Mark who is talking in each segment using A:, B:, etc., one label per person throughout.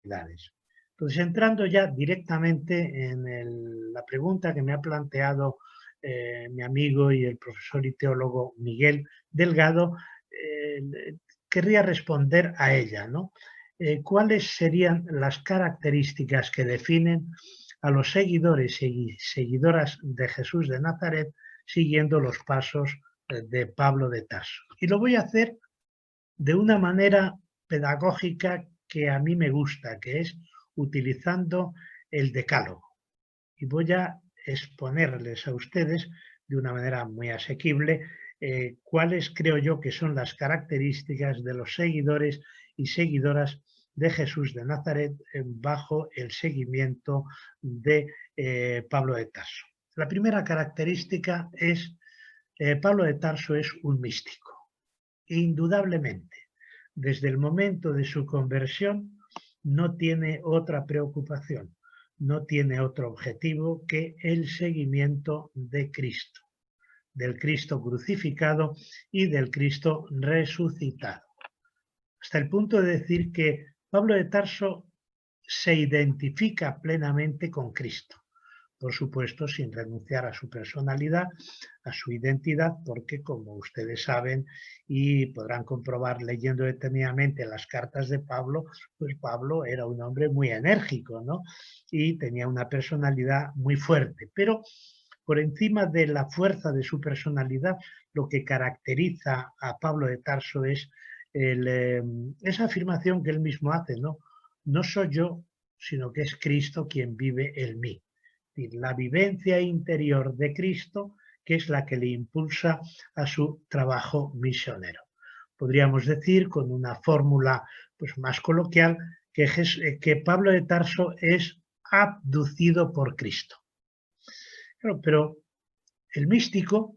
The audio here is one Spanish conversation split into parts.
A: Entonces, entrando ya directamente en la pregunta que me ha planteado mi amigo y el profesor y teólogo Miguel Delgado, querría responder a ella, ¿no? ¿Cuáles serían las características que definen a los seguidores y seguidoras de Jesús de Nazaret siguiendo los pasos de Pablo de Tarso? Y lo voy a hacer de una manera pedagógica que a mí me gusta, que es utilizando el decálogo. Y voy a exponerles a ustedes de una manera muy asequible cuáles creo yo que son las características de los seguidores y seguidoras de Jesús de Nazaret bajo el seguimiento de Pablo de Tarso. La primera característica es Pablo de Tarso es un místico, indudablemente. Desde el momento de su conversión no tiene otra preocupación, no tiene otro objetivo que el seguimiento de Cristo, del Cristo crucificado y del Cristo resucitado. Hasta el punto de decir que Pablo de Tarso se identifica plenamente con Cristo. Por supuesto, sin renunciar a su personalidad, a su identidad, porque como ustedes saben y podrán comprobar leyendo detenidamente las cartas de Pablo, pues Pablo era un hombre muy enérgico, ¿no? Y tenía una personalidad muy fuerte. Pero por encima de la fuerza de su personalidad, lo que caracteriza a Pablo de Tarso es esa afirmación que él mismo hace, ¿no? No soy yo, sino que es Cristo quien vive en mí. La vivencia interior de Cristo, que es la que le impulsa a su trabajo misionero. Podríamos decir, con una fórmula pues, más coloquial, que Pablo de Tarso es abducido por Cristo. Pero el místico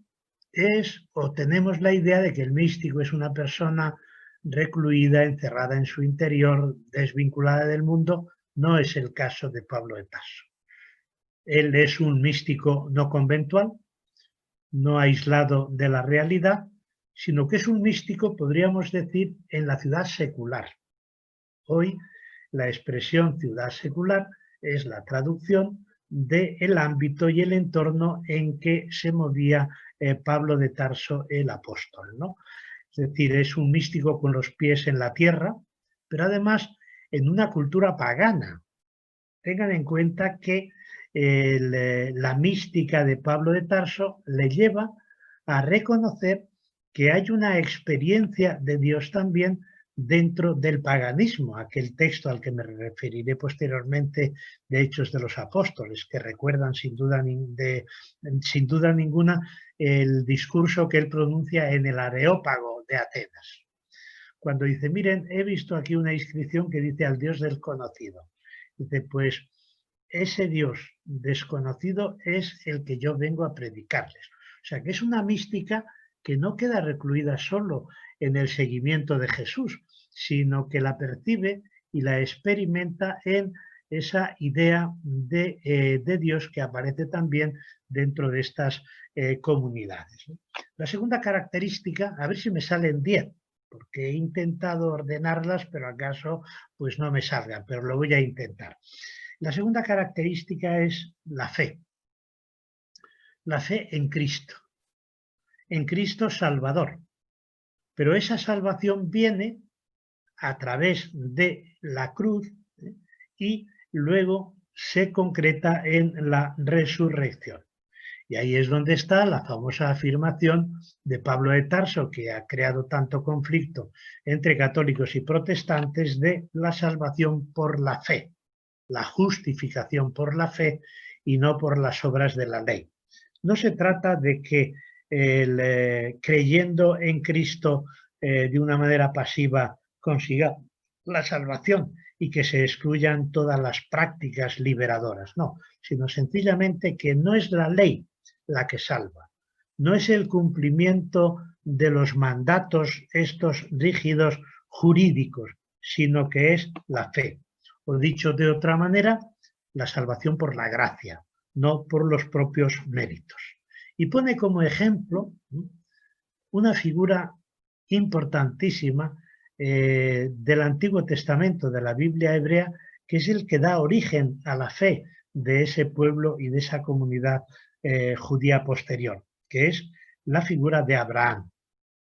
A: es, o tenemos la idea de que el místico es una persona recluida, encerrada en su interior, desvinculada del mundo. No es el caso de Pablo de Tarso. Él es un místico no conventual, no aislado de la realidad, sino que es un místico, podríamos decir, en la ciudad secular. Hoy la expresión ciudad secular es la traducción del ámbito y el entorno en que se movía Pablo de Tarso, el apóstol, ¿no? Es decir, es un místico con los pies en la tierra, pero además en una cultura pagana. Tengan en cuenta que la mística de Pablo de Tarso le lleva a reconocer que hay una experiencia de Dios también dentro del paganismo, aquel texto al que me referiré posteriormente de Hechos de los Apóstoles, que recuerdan sin duda ninguna el discurso que él pronuncia en el Areópago de Atenas, cuando dice, miren, he visto aquí una inscripción que dice al Dios desconocido. Dice, pues ese Dios desconocido es el que yo vengo a predicarles. O sea, que es una mística que no queda recluida solo en el seguimiento de Jesús, sino que la percibe y la experimenta en esa idea de Dios que aparece también dentro de estas comunidades. La segunda característica, a ver si me salen 10, porque he intentado ordenarlas, pero acaso pues no me salgan, pero lo voy a intentar. La segunda característica es la fe en Cristo Salvador. Pero esa salvación viene a través de la cruz y luego se concreta en la resurrección. Y ahí es donde está la famosa afirmación de Pablo de Tarso, que ha creado tanto conflicto entre católicos y protestantes, de la salvación por la fe, la justificación por la fe y no por las obras de la ley. No se trata de que creyendo en Cristo de una manera pasiva consiga la salvación y que se excluyan todas las prácticas liberadoras, no, sino sencillamente que no es la ley la que salva, no es el cumplimiento de los mandatos estos rígidos jurídicos, sino que es la fe. O dicho de otra manera, la salvación por la gracia, no por los propios méritos. Y pone como ejemplo una figura importantísima del Antiguo Testamento, de la Biblia hebrea, que es el que da origen a la fe de ese pueblo y de esa comunidad judía posterior, que es la figura de Abraham,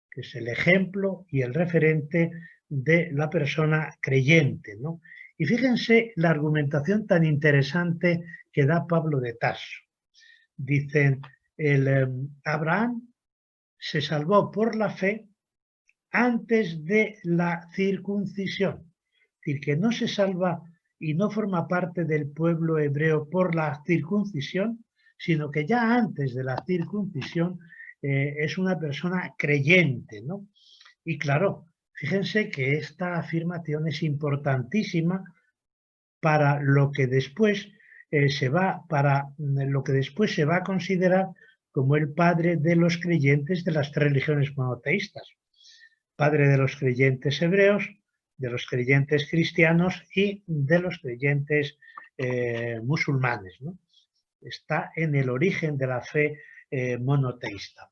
A: que es el ejemplo y el referente de la persona creyente, ¿no? Y fíjense la argumentación tan interesante que da Pablo de Tarso. Dicen, Abraham se salvó por la fe antes de la circuncisión. Es decir, que no se salva y no forma parte del pueblo hebreo por la circuncisión, sino que ya antes de la circuncisión es una persona creyente, ¿no? Y claro, fíjense que esta afirmación es importantísima para lo que después lo que después se va a considerar como el padre de los creyentes de las tres religiones monoteístas, padre de los creyentes hebreos, de los creyentes cristianos y de los creyentes musulmanes, ¿no? Está en el origen de la fe monoteísta.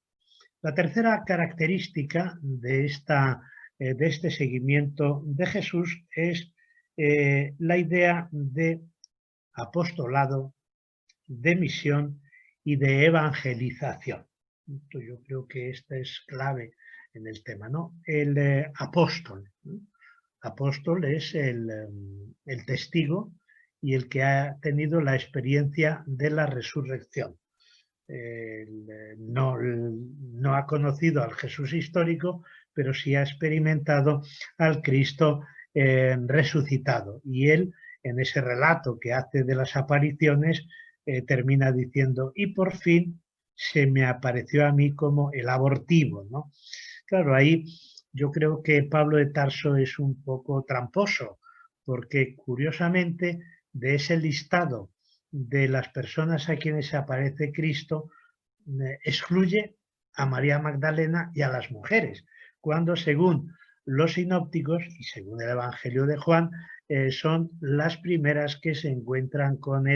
A: La tercera característica de este seguimiento de Jesús es la idea de apostolado, de misión y de evangelización. Yo creo que esta es clave en el tema, ¿no? El apóstol. ¿No? Apóstol es el testigo y el que ha tenido la experiencia de la resurrección. No ha conocido al Jesús histórico, pero sí ha experimentado al Cristo resucitado. Y él, en ese relato que hace de las apariciones, termina diciendo, y por fin se me apareció a mí como el abortivo, ¿no? Claro, ahí yo creo que Pablo de Tarso es un poco tramposo, porque curiosamente de ese listado de las personas a quienes se aparece Cristo, excluye a María Magdalena y a las mujeres, cuando según los sinópticos y según el Evangelio de Juan, son las primeras que se encuentran con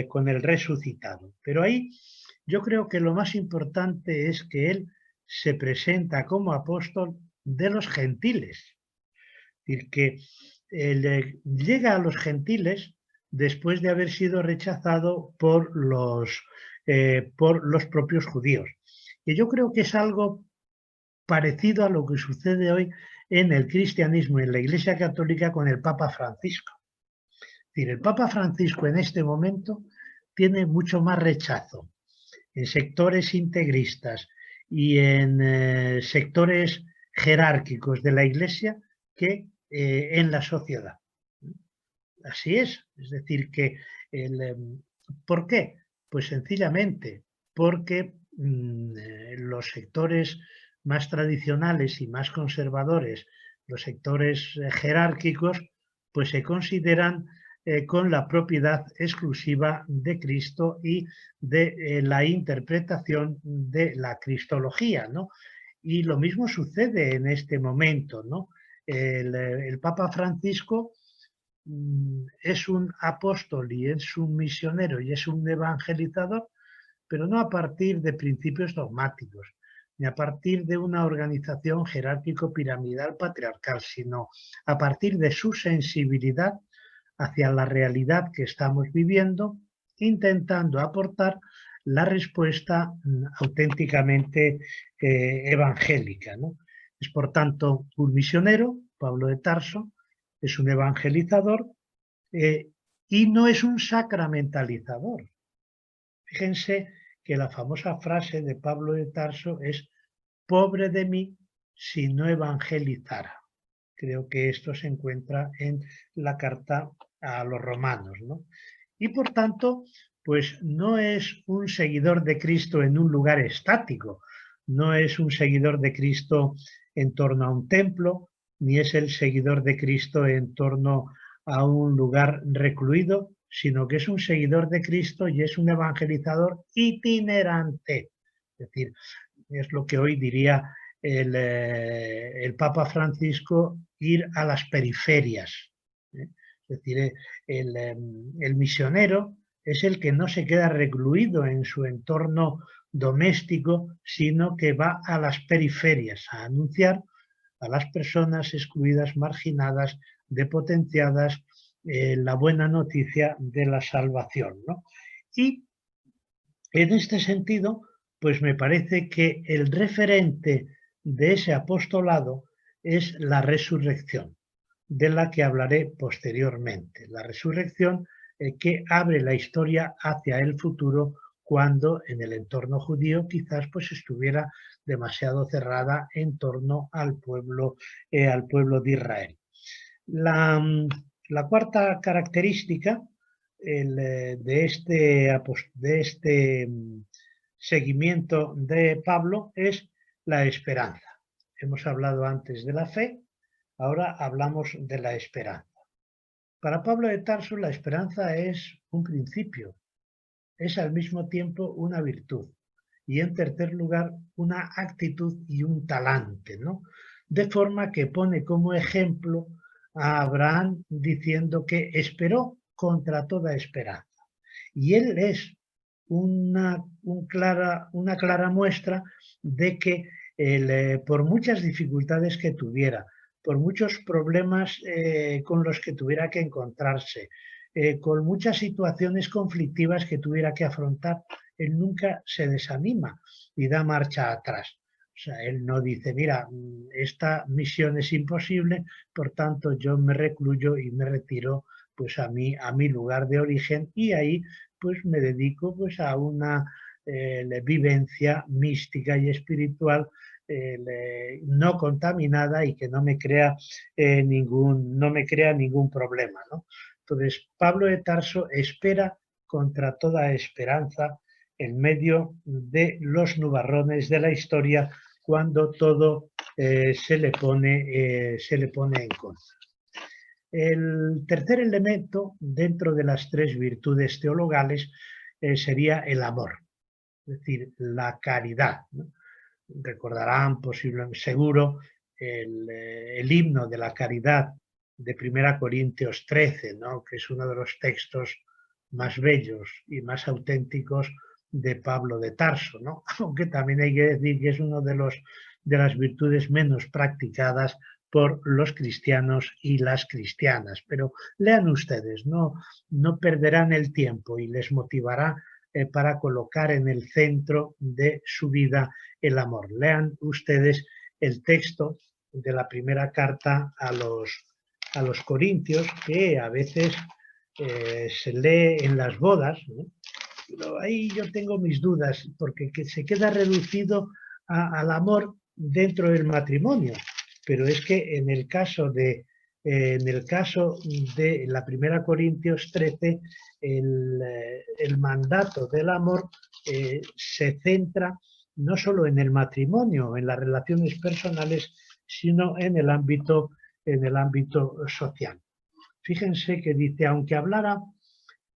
A: con el resucitado. Pero ahí yo creo que lo más importante es que él se presenta como apóstol de los gentiles. Es decir, que llega a los gentiles después de haber sido rechazado por los propios judíos. Y yo creo que es algo parecido a lo que sucede hoy en el cristianismo, en la Iglesia Católica, con el Papa Francisco. Es decir, el Papa Francisco en este momento tiene mucho más rechazo en sectores integristas y en sectores jerárquicos de la Iglesia que en la sociedad. Así es decir que, ¿por qué? Pues sencillamente porque los sectores más tradicionales y más conservadores, los sectores jerárquicos, pues se consideran con la propiedad exclusiva de Cristo y de la interpretación de la cristología, ¿no? Y lo mismo sucede en este momento, ¿no? El Papa Francisco es un apóstol y es un misionero y es un evangelizador, pero no a partir de principios dogmáticos, ni a partir de una organización jerárquico-piramidal patriarcal, sino a partir de su sensibilidad hacia la realidad que estamos viviendo, intentando aportar la respuesta auténticamente evangélica, ¿no? Es, por tanto, un misionero, Pablo de Tarso, es un evangelizador y no es un sacramentalizador. Fíjense que la famosa frase de Pablo de Tarso es: pobre de mí si no evangelizara. Creo que esto se encuentra en la carta a los romanos, ¿no? Y por tanto, pues no es un seguidor de Cristo en un lugar estático, no es un seguidor de Cristo en torno a un templo, ni es el seguidor de Cristo en torno a un lugar recluido, sino que es un seguidor de Cristo y es un evangelizador itinerante. Es decir, es lo que hoy diría el Papa Francisco, ir a las periferias. Es decir, el misionero es el que no se queda recluido en su entorno doméstico, sino que va a las periferias a anunciar a las personas excluidas, marginadas, depotenciadas, la buena noticia de la salvación, ¿no? Y en este sentido, pues me parece que el referente de ese apostolado es la resurrección, de la que hablaré posteriormente. La resurrección que abre la historia hacia el futuro, cuando en el entorno judío quizás pues estuviera demasiado cerrada en torno al pueblo de Israel. La cuarta característica de este seguimiento de Pablo es la esperanza. Hemos hablado antes de la fe, ahora hablamos de la esperanza. Para Pablo de Tarso la esperanza es un principio, es al mismo tiempo una virtud y en tercer lugar una actitud y un talante, ¿no? De forma que pone como ejemplo a Abraham diciendo que esperó contra toda esperanza. Y él es una clara muestra de que por muchas dificultades que tuviera, por muchos problemas con los que tuviera que encontrarse, con muchas situaciones conflictivas que tuviera que afrontar, él nunca se desanima y da marcha atrás. O sea, él no dice, mira, esta misión es imposible, por tanto yo me recluyo y me retiro pues a mi lugar de origen y ahí pues me dedico pues a una vivencia mística y espiritual no contaminada y que no me crea ningún problema, ¿no? Entonces, Pablo de Tarso espera contra toda esperanza en medio de los nubarrones de la historia, cuando todo se le pone en contra. El tercer elemento dentro de las tres virtudes teologales sería el amor, es decir, la caridad, ¿no? Recordarán posiblemente, seguro, el himno de la caridad de 1 Corintios 13, ¿no? Que es uno de los textos más bellos y más auténticos de Pablo de Tarso, ¿no? Aunque también hay que decir que es uno de las virtudes menos practicadas por los cristianos y las cristianas. Pero lean ustedes, no perderán el tiempo y les motivará para colocar en el centro de su vida el amor. Lean ustedes el texto de la primera carta a los Corintios, que a veces se lee en las bodas, ¿no? Pero ahí yo tengo mis dudas, porque se queda reducido al amor dentro del matrimonio. Pero es que en el caso de la primera Corintios 13, el mandato del amor se centra no solo en el matrimonio, en las relaciones personales, sino en el ámbito social. Fíjense que dice, aunque hablara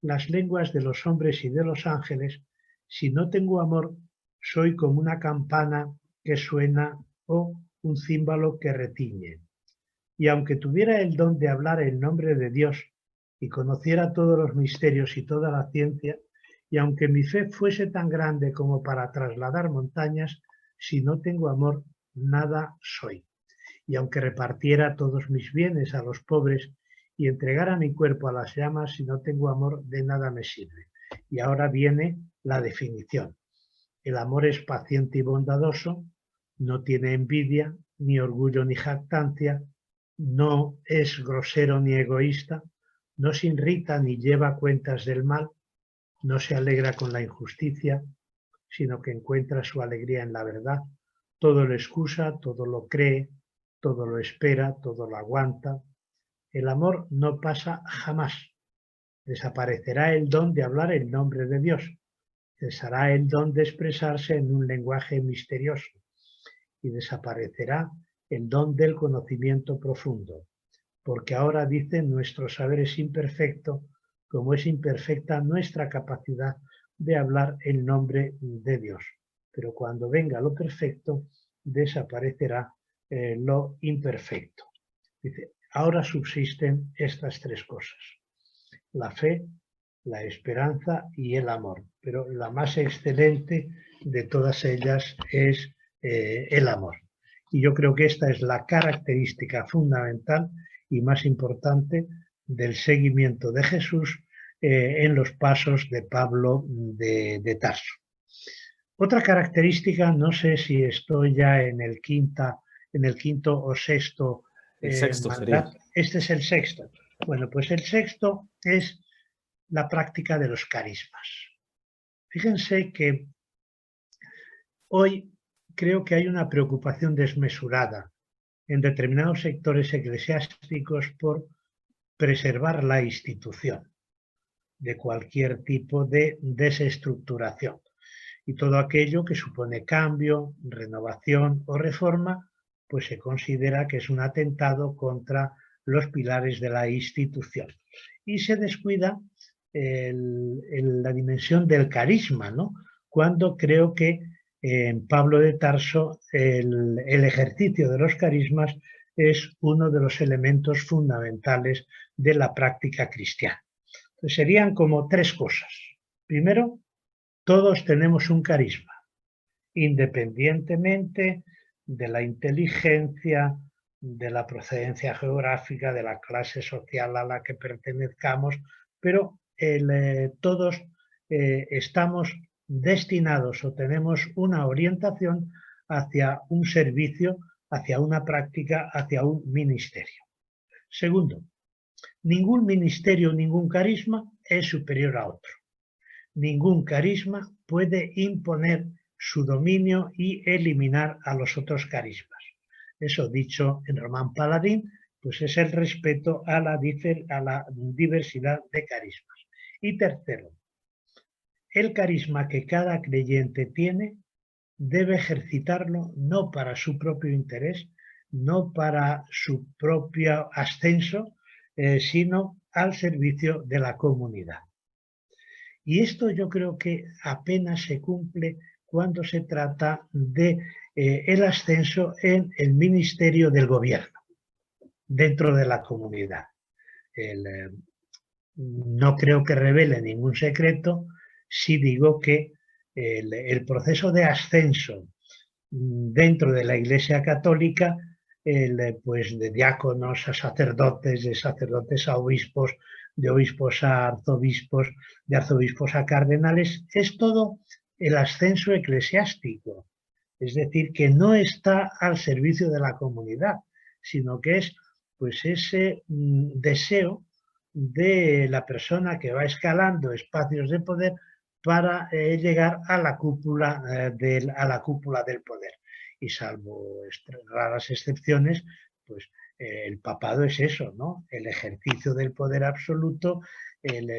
A: las lenguas de los hombres y de los ángeles, si no tengo amor, soy como una campana que suena o un címbalo que retiñe. Y aunque tuviera el don de hablar en nombre de Dios y conociera todos los misterios y toda la ciencia, y aunque mi fe fuese tan grande como para trasladar montañas, si no tengo amor, nada soy. Y aunque repartiera todos mis bienes a los pobres y entregara mi cuerpo a las llamas, si no tengo amor, de nada me sirve. Y ahora viene la definición. El amor es paciente y bondadoso, no tiene envidia, ni orgullo ni jactancia, no es grosero ni egoísta, no se irrita ni lleva cuentas del mal, no se alegra con la injusticia, sino que encuentra su alegría en la verdad, todo lo excusa, todo lo cree, todo lo espera, todo lo aguanta. El amor no pasa jamás. Desaparecerá el don de hablar en nombre de Dios. Cesará el don de expresarse en un lenguaje misterioso. Y desaparecerá el don del conocimiento profundo. Porque ahora, dicen, nuestro saber es imperfecto, como es imperfecta nuestra capacidad de hablar en nombre de Dios. Pero cuando venga lo perfecto, desaparecerá lo imperfecto. Dice, ahora subsisten estas tres cosas: la fe, la esperanza y el amor. Pero la más excelente de todas ellas es el amor. Y yo creo que esta es la característica fundamental y más importante del seguimiento de Jesús en los pasos de Pablo de Tarso. Otra característica, no sé si estoy ya en el quinto o sexto
B: El sexto sería.
A: mandato. Este es el sexto. Bueno, pues el sexto es la práctica de los carismas. Fíjense que hoy creo que hay una preocupación desmesurada en determinados sectores eclesiásticos por preservar la institución de cualquier tipo de desestructuración. Y todo aquello que supone cambio, renovación o reforma, pues se considera que es un atentado contra los pilares de la institución. Y se descuida la dimensión del carisma, ¿no? Cuando creo que en Pablo de Tarso el ejercicio de los carismas es uno de los elementos fundamentales de la práctica cristiana. Entonces, serían como tres cosas. Primero, todos tenemos un carisma, independientemente de la inteligencia, de la procedencia geográfica, de la clase social a la que pertenezcamos, pero todos estamos destinados o tenemos una orientación hacia un servicio, hacia una práctica, hacia un ministerio. Segundo, ningún ministerio, ningún carisma es superior a otro. Ningún carisma puede imponer su dominio y eliminar a los otros carismas. Eso dicho en Román Paladín, pues es el respeto a la diversidad de carismas. Y tercero, el carisma que cada creyente tiene debe ejercitarlo no para su propio interés, no para su propio ascenso, sino al servicio de la comunidad. Y esto yo creo que apenas se cumple cuando se trata de el ascenso en el ministerio del gobierno, dentro de la comunidad. No creo que revele ningún secreto si digo que el proceso de ascenso dentro de la Iglesia Católica, pues de diáconos a sacerdotes, de sacerdotes a obispos, de obispos a arzobispos, de arzobispos a cardenales, es todo el ascenso eclesiástico. Es decir, que no está al servicio de la comunidad, sino que es pues ese deseo de la persona que va escalando espacios de poder para llegar a la cúpula del poder. Y salvo raras excepciones, pues el papado es eso, ¿no? El ejercicio del poder absoluto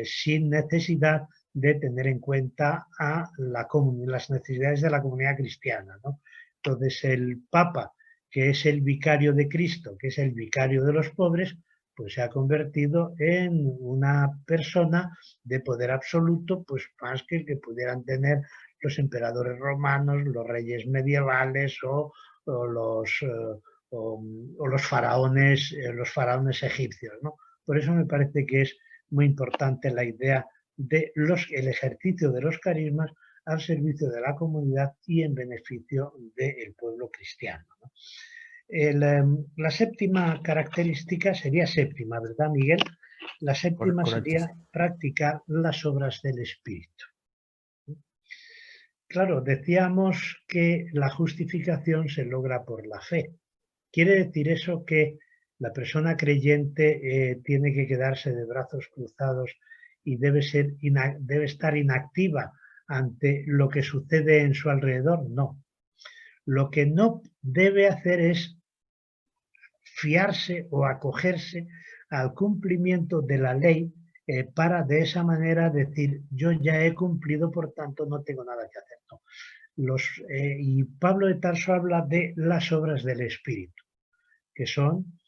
A: sin necesidad de tener en cuenta a las necesidades de la comunidad cristiana, ¿no? Entonces el Papa, que es el vicario de Cristo, que es el vicario de los pobres, pues se ha convertido en una persona de poder absoluto, pues más que el que pudieran tener los emperadores romanos, los reyes medievales o los faraones egipcios, ¿no? Por eso me parece que es muy importante la idea de el ejercicio de los carismas al servicio de la comunidad y en beneficio del pueblo cristiano, ¿no? La séptima característica sería séptima, ¿verdad, Miguel? La séptima
B: Correcto.
A: sería practicar las obras del Espíritu. Claro, decíamos que la justificación se logra por la fe. ¿Quiere decir eso que la persona creyente tiene que quedarse de brazos cruzados y debe estar inactiva ante lo que sucede en su alrededor? No. Lo que no debe hacer es fiarse o acogerse al cumplimiento de la ley para de esa manera decir yo ya he cumplido, por tanto no tengo nada que hacer. No. Y Pablo de Tarso habla de las obras del Espíritu, que son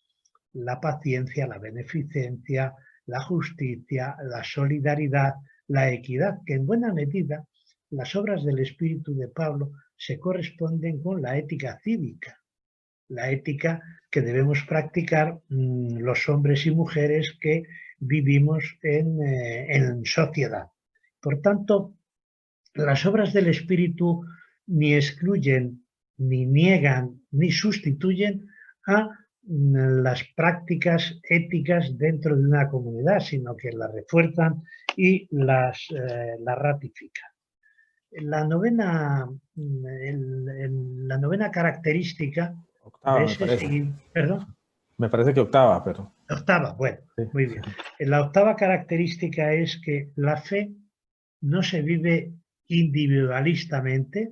A: la paciencia, la beneficencia, la justicia, la solidaridad, la equidad, que en buena medida las obras del Espíritu de Pablo se corresponden con la ética cívica, la ética que debemos practicar los hombres y mujeres que vivimos en sociedad. Por tanto, las obras del Espíritu ni excluyen ni niegan, ni sustituyen a las prácticas éticas dentro de una comunidad, sino que las refuerzan y las ratifican. La novena característica de
B: Octava, me
A: ese
B: parece.
A: seguimiento, perdón,
B: Me parece que octava, pero...
A: la octava, bueno,
B: Sí.
A: muy bien. La octava característica es que la fe no se vive individualistamente,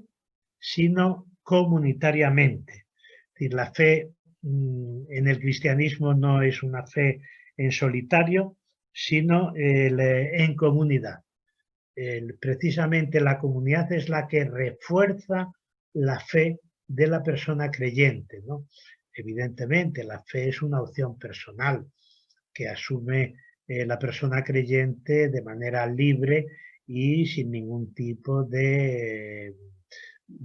A: sino comunitariamente. Es decir, la fe en el cristianismo no es una fe en solitario, sino en comunidad. Precisamente la comunidad es la que refuerza la fe de la persona creyente, ¿no? Evidentemente, la fe es una opción personal que asume la persona creyente de manera libre y sin ningún tipo de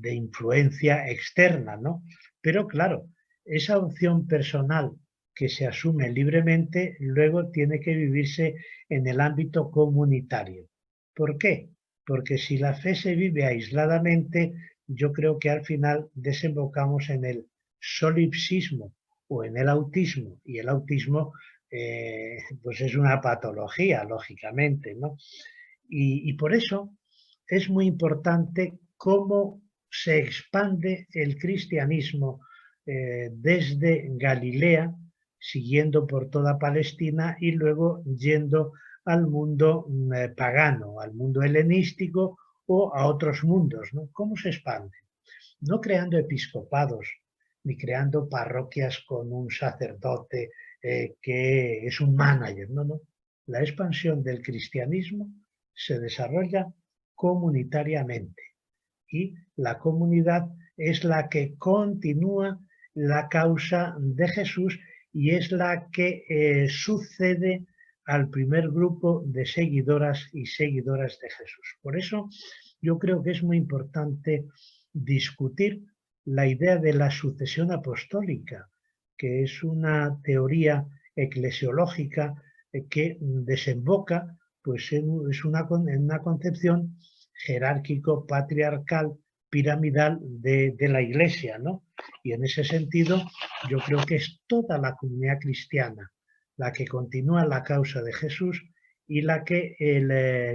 A: influencia externa, ¿no? Pero claro, esa opción personal que se asume libremente luego tiene que vivirse en el ámbito comunitario. ¿Por qué? Porque si la fe se vive aisladamente, yo creo que al final desembocamos en el solipsismo o en el autismo, y el autismo pues es una patología, lógicamente, ¿no? Y por eso es muy importante cómo se expande el cristianismo desde Galilea, siguiendo por toda Palestina y luego yendo al mundo pagano, al mundo helenístico o a otros mundos, ¿no? ¿Cómo se expande? No creando episcopados, ni creando parroquias con un sacerdote que es un manager, no, no. La expansión del cristianismo se desarrolla comunitariamente y la comunidad es la que continúa la causa de Jesús y es la que sucede al primer grupo de seguidoras y seguidoras de Jesús. Por eso yo creo que es muy importante discutir la idea de la sucesión apostólica, que es una teoría eclesiológica que desemboca pues, en una concepción jerárquico-patriarcal, piramidal de la Iglesia, ¿no? Y en ese sentido, yo creo que es toda la comunidad cristiana la que continúa la causa de Jesús y la que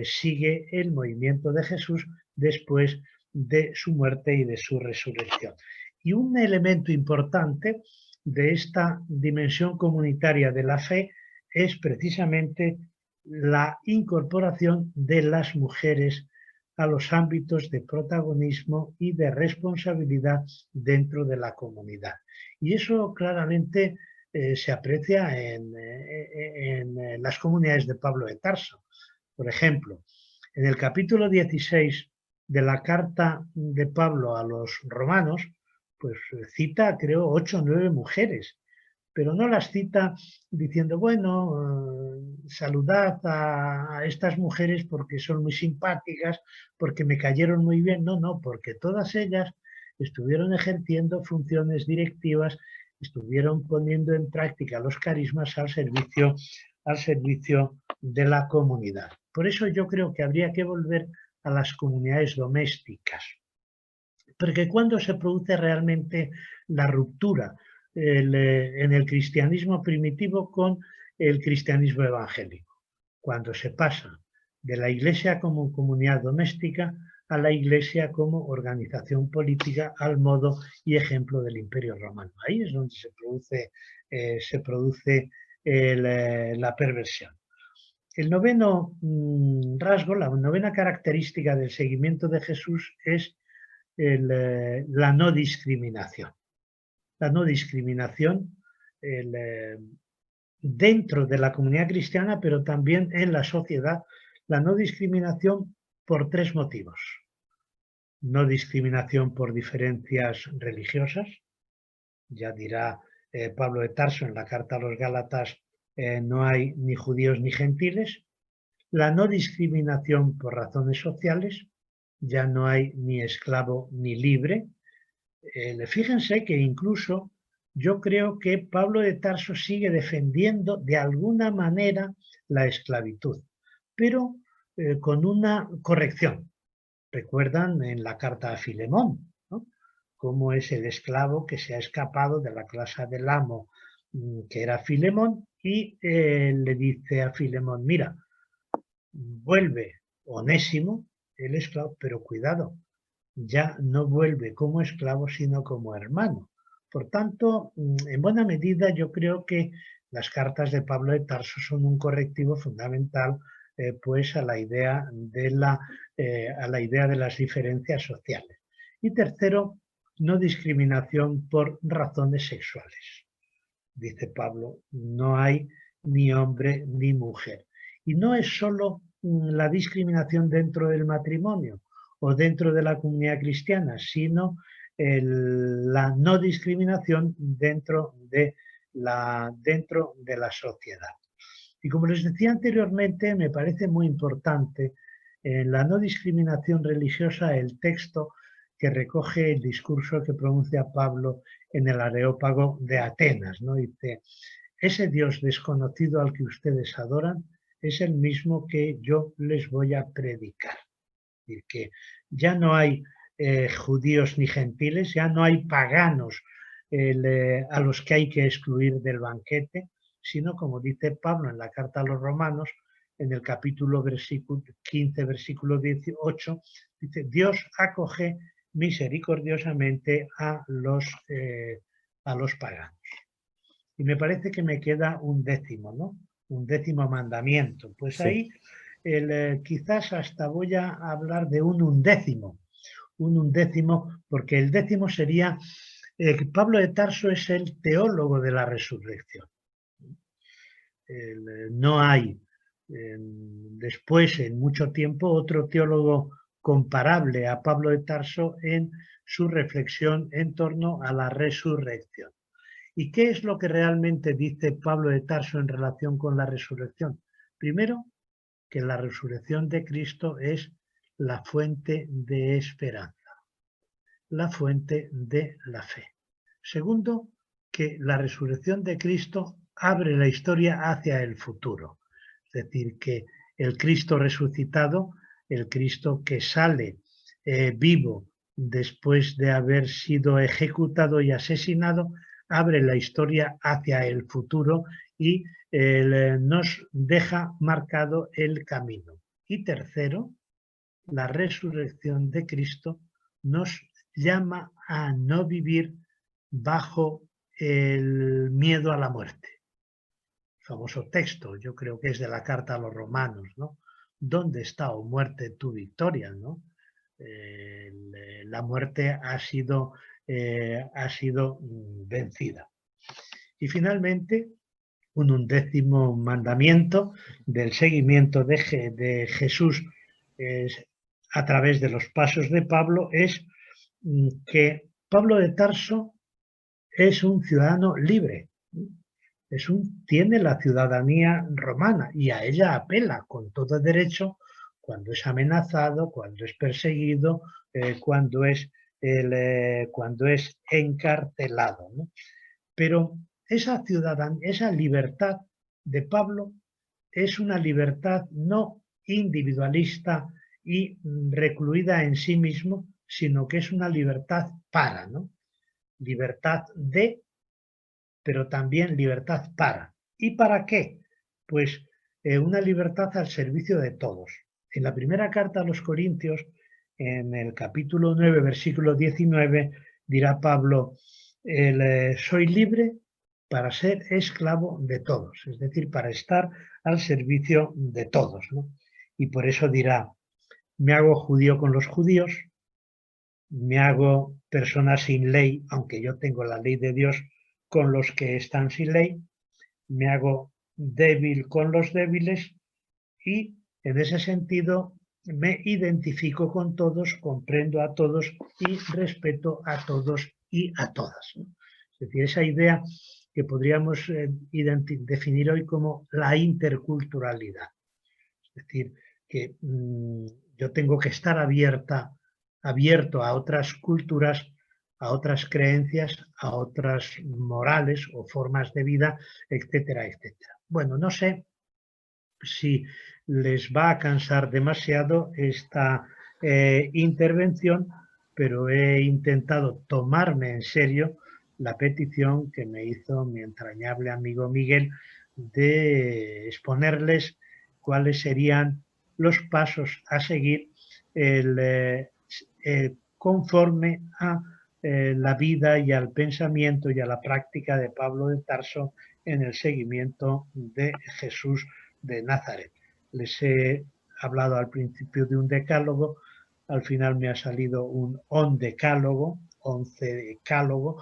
A: sigue el movimiento de Jesús después de su muerte y de su resurrección. Y un elemento importante de esta dimensión comunitaria de la fe es precisamente la incorporación de las mujeres a los ámbitos de protagonismo y de responsabilidad dentro de la comunidad. Y eso claramente se aprecia en las comunidades de Pablo de Tarso. Por ejemplo, en el capítulo 16 de la carta de Pablo a los romanos, pues cita, creo, 8 o 9 mujeres, pero no las cita diciendo, bueno, saludad a estas mujeres porque son muy simpáticas, porque me cayeron muy bien. No, no, porque todas ellas estuvieron ejerciendo funciones directivas, estuvieron poniendo en práctica los carismas al servicio de la comunidad. Por eso yo creo que habría que volver a las comunidades domésticas, porque cuando se produce realmente la ruptura en el cristianismo primitivo con el cristianismo evangélico, cuando se pasa de la iglesia como comunidad doméstica a la iglesia como organización política al modo y ejemplo del Imperio Romano. Ahí es donde se produce la perversión. El noveno rasgo, la novena característica del seguimiento de Jesús es la no discriminación. La no discriminación dentro de la comunidad cristiana, pero también en la sociedad. La no discriminación por tres motivos. No discriminación por diferencias religiosas. Ya dirá Pablo de Tarso en la carta a los Gálatas, no hay ni judíos ni gentiles. La no discriminación por razones sociales. Ya no hay ni esclavo ni libre. Fíjense que incluso yo creo que Pablo de Tarso sigue defendiendo de alguna manera la esclavitud, pero con una corrección. Recuerdan en la carta a Filemón, ¿no? cómo es el esclavo que se ha escapado de la casa del amo, que era Filemón, y le dice a Filemón, mira, vuelve Onésimo, el esclavo, pero cuidado, ya no vuelve como esclavo, sino como hermano. Por tanto, en buena medida yo creo que las cartas de Pablo de Tarso son un correctivo fundamental pues a la idea de las diferencias sociales. Y tercero, no discriminación por razones sexuales. Dice Pablo, no hay ni hombre ni mujer. Y no es solo la discriminación dentro del matrimonio o dentro de la comunidad cristiana, sino la no discriminación dentro de la sociedad. Y como les decía anteriormente, me parece muy importante en la no discriminación religiosa el texto que recoge el discurso que pronuncia Pablo en el Areópago de Atenas, ¿no? Dice, ese Dios desconocido al que ustedes adoran es el mismo que yo les voy a predicar. Es decir, que ya no hay judíos ni gentiles, ya no hay paganos a los que hay que excluir del banquete, sino como dice Pablo en la carta a los Romanos, en el capítulo 15, versículo 18, dice, Dios acoge misericordiosamente a los paganos. Y me parece que me queda un décimo, ¿no? Un décimo mandamiento. Pues
B: Sí.
A: ahí quizás hasta voy a hablar de un undécimo, porque el décimo sería, Pablo de Tarso es el teólogo de la resurrección. No hay después, en mucho tiempo, otro teólogo comparable a Pablo de Tarso en su reflexión en torno a la resurrección. ¿Y qué es lo que realmente dice Pablo de Tarso en relación con la resurrección? Primero, que la resurrección de Cristo es la fuente de esperanza, la fuente de la fe. Segundo, que la resurrección de Cristo abre la historia hacia el futuro. Es decir, que el Cristo resucitado, el Cristo que sale vivo después de haber sido ejecutado y asesinado, abre la historia hacia el futuro y nos deja marcado el camino. Y tercero, la resurrección de Cristo nos llama a no vivir bajo el miedo a la muerte. El famoso texto, yo creo que es de la carta a los Romanos, ¿no? ¿Dónde está, oh muerte, tu victoria, ¿no? La muerte ha sido vencida. Y finalmente, un undécimo mandamiento del seguimiento de Jesús a través de los pasos de Pablo es que Pablo de Tarso es un ciudadano libre, tiene la ciudadanía romana y a ella apela con todo derecho cuando es amenazado, cuando es perseguido, cuando es encarcelado, ¿no? Pero esa libertad de Pablo es una libertad no individualista y recluida en sí mismo, sino que es una libertad para, ¿no? Libertad de, pero también libertad para. ¿Y para qué? Pues una libertad al servicio de todos. En la primera carta a los Corintios, en el capítulo 9, versículo 19, dirá Pablo, soy libre para ser esclavo de todos, es decir, para estar al servicio de todos, ¿no? Y por eso dirá, me hago judío con los judíos, me hago persona sin ley, aunque yo tengo la ley de Dios, con los que están sin ley, me hago débil con los débiles y en ese sentido me identifico con todos, comprendo a todos y respeto a todos y a todas, ¿no? Es decir, esa idea que podríamos definir hoy como la interculturalidad. Es decir, que yo tengo que estar abierto a otras culturas, a otras creencias, a otras morales o formas de vida, etcétera, etcétera. Bueno, no sé si les va a cansar demasiado esta intervención, pero he intentado tomarme en serio la petición que me hizo mi entrañable amigo Miguel de exponerles cuáles serían los pasos a seguir conforme a la vida y al pensamiento y a la práctica de Pablo de Tarso en el seguimiento de Jesús de Nazaret. Les he hablado al principio de un decálogo, al final me ha salido un ondecálogo, 11 decálogo,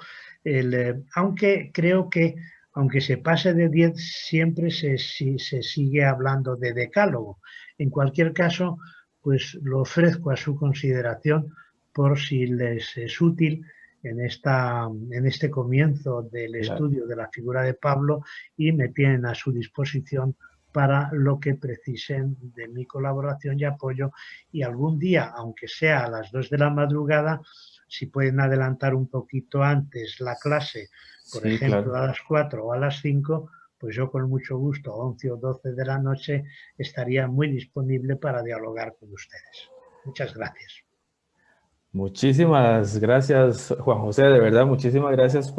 A: aunque creo que aunque se pase de 10 siempre se sigue hablando de decálogo. En cualquier caso, pues lo ofrezco a su consideración por si les es útil en este comienzo del
B: Claro.
A: estudio de la figura de Pablo, y me tienen a su disposición para lo que precisen de mi colaboración y apoyo. Y algún día, aunque sea a las 2 de la madrugada, si pueden adelantar un poquito antes la clase, por
B: Sí,
A: ejemplo
B: claro.
A: a las 4 o a las 5, pues yo con mucho gusto, 11 o 12 de la noche, estaría muy disponible para dialogar con ustedes. Muchas gracias.
B: Muchísimas gracias, Juan José, de verdad, muchísimas gracias por